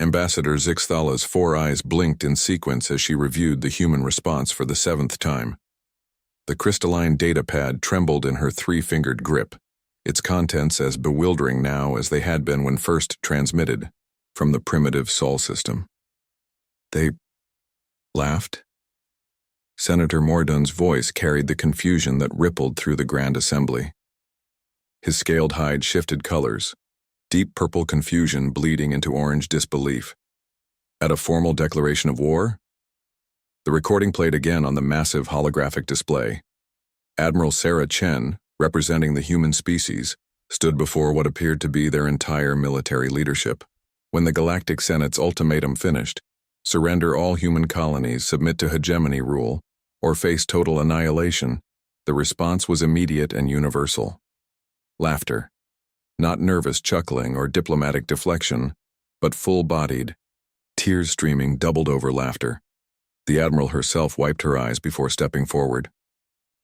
Ambassador Zixthala's 4 eyes blinked in sequence as she reviewed the human response for the 7th time. The crystalline data pad trembled in her 3-fingered grip, its contents as bewildering now as they had been when first transmitted from the primitive Sol system. They laughed? Senator Mordun's voice carried the confusion that rippled through the Grand Assembly. His scaled hide shifted colors, deep purple confusion bleeding into orange disbelief. At a formal declaration of war? The recording played again on the massive holographic display. Admiral Sarah Chen, representing the human species, stood before what appeared to be their entire military leadership. When the Galactic Senate's ultimatum finished, surrender all human colonies, submit to hegemony rule, or face total annihilation, the response was immediate and universal. Laughter. Not nervous chuckling or diplomatic deflection, but full-bodied, tears-streaming, doubled-over laughter. The Admiral herself wiped her eyes before stepping forward.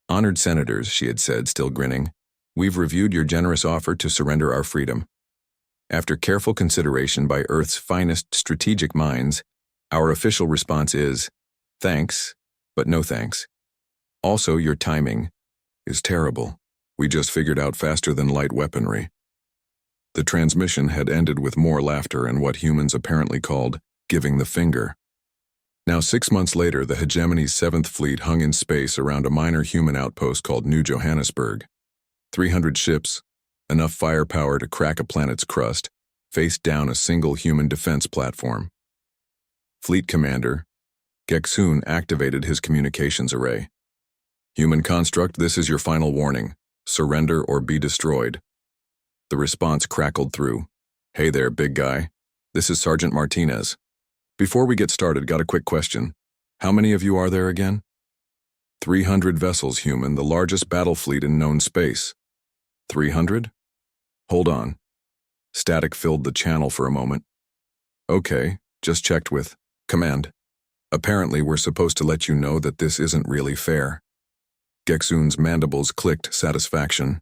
"Honored Senators," she had said, still grinning, "we've reviewed your generous offer to surrender our freedom. After careful consideration by Earth's finest strategic minds, our official response is, thanks, but no thanks. Also, your timing is terrible. We just figured out faster than light weaponry." The transmission had ended with more laughter and what humans apparently called giving the finger. Now 6 months later, the hegemony's 7th Fleet hung in space around a minor human outpost called New Johannesburg. 300 ships, enough firepower to crack a planet's crust, faced down a single human defense platform. Fleet Commander Geksun activated his communications array. "Human construct, this is your final warning. Surrender or be destroyed." The response crackled through. "Hey there, big guy. This is Sergeant Martinez. Before we get started, got a quick question. How many of you are there again?" 300 vessels, human, the largest battle fleet in known space." 300? Hold on. Static filled the channel for a moment. "Okay, just checked with Command. Apparently we're supposed to let you know that this isn't really fair." Geksun's mandibles clicked satisfaction.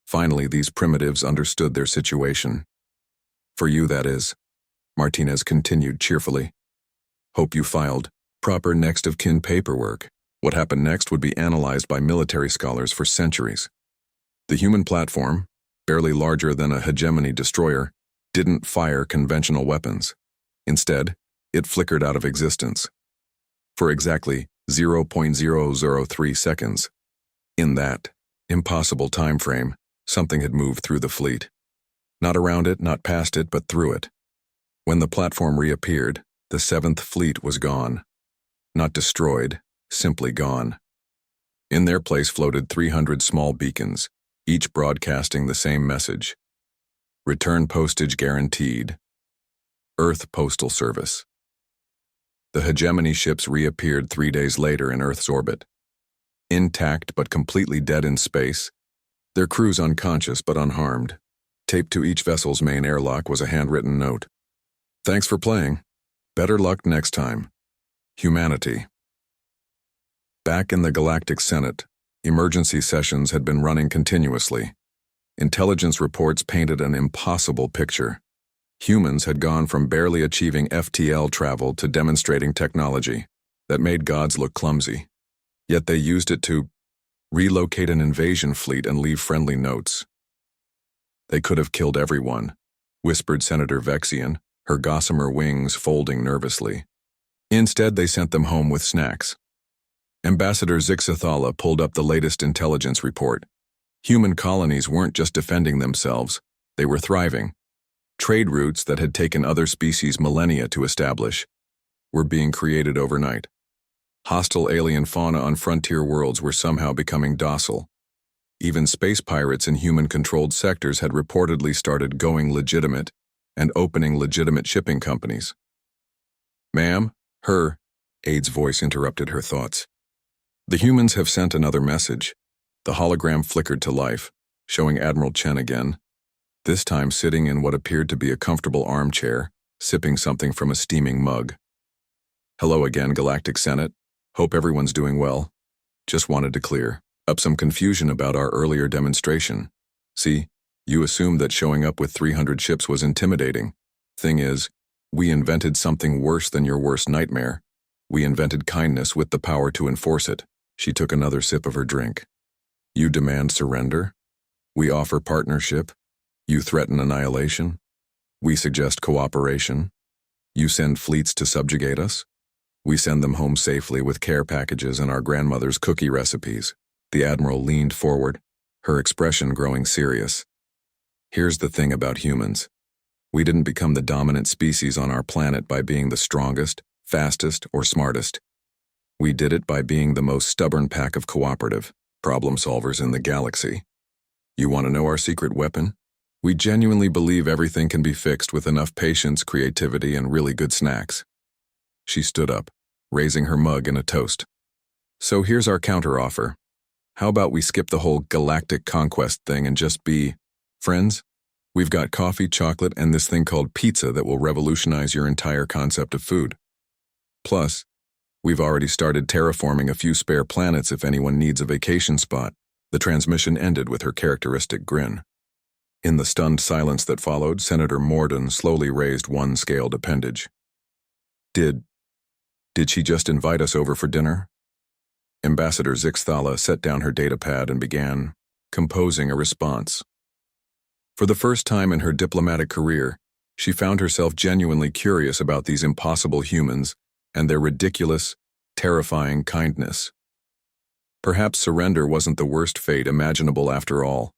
Finally, these primitives understood their situation. "For you, that is," Martinez continued cheerfully. "Hope you filed proper next-of-kin paperwork. What happened next would be analyzed by military scholars for centuries. The human platform, barely larger than a hegemony destroyer, didn't fire conventional weapons. Instead, it flickered out of existence. For exactly 0.003 seconds. In that impossible time frame, something had moved through the fleet. Not around it, not past it, but through it. When the platform reappeared, the 7th Fleet was gone. Not destroyed, simply gone. In their place floated 300 small beacons, each broadcasting the same message. Return postage guaranteed. Earth Postal Service. The hegemony ships reappeared 3 days later in Earth's orbit. Intact but completely dead in space, their crews unconscious but unharmed. Taped to each vessel's main airlock was a handwritten note. "Thanks for playing. Better luck next time. Humanity." Back in the Galactic Senate, emergency sessions had been running continuously. Intelligence reports painted an impossible picture. Humans had gone from barely achieving FTL travel to demonstrating technology that made gods look clumsy. Yet they used it to relocate an invasion fleet and leave friendly notes. "They could have killed everyone," whispered Senator Vexian, her gossamer wings folding nervously. Instead, they sent them home with snacks. Ambassador Zixthala pulled up the latest intelligence report. Human colonies weren't just defending themselves, they were thriving. Trade routes that had taken other species millennia to establish were being created overnight. Hostile alien fauna on frontier worlds were somehow becoming docile. Even space pirates in human-controlled sectors had reportedly started going legitimate and opening legitimate shipping companies. "Ma'am, her," Ade's voice interrupted her thoughts. "The humans have sent another message." The hologram flickered to life, showing Admiral Chen again, this time sitting in what appeared to be a comfortable armchair, sipping something from a steaming mug. "Hello again, Galactic Senate. Hope everyone's doing well. Just wanted to clear up some confusion about our earlier demonstration. See, you assumed that showing up with 300 ships was intimidating. Thing is, We invented something worse than your worst nightmare. We invented kindness with the power to enforce it. She took another sip of her drink. You demand surrender? We offer partnership? You threaten annihilation? We suggest cooperation? You send fleets to subjugate us? We send them home safely with care packages and our grandmother's cookie recipes. The Admiral leaned forward, her expression growing serious. Here's the thing about humans. We didn't become the dominant species on our planet by being the strongest, fastest, or smartest. We did it by being the most stubborn pack of cooperative problem solvers in the galaxy. You want to know our secret weapon? We genuinely believe everything can be fixed with enough patience, creativity, and really good snacks. She stood up, raising her mug in a toast. So here's our counteroffer. How about we skip the whole galactic conquest thing and just be friends? We've got coffee, chocolate, and this thing called pizza that will revolutionize your entire concept of food. Plus, we've already started terraforming a few spare planets if anyone needs a vacation spot. The transmission ended with her characteristic grin. In the stunned silence that followed, Senator Morden slowly raised one scaled appendage. Did she just invite us over for dinner? Ambassador Zixthala set down her datapad and began composing a response. For the first time in her diplomatic career, she found herself genuinely curious about these impossible humans and their ridiculous, terrifying kindness. Perhaps surrender wasn't the worst fate imaginable after all.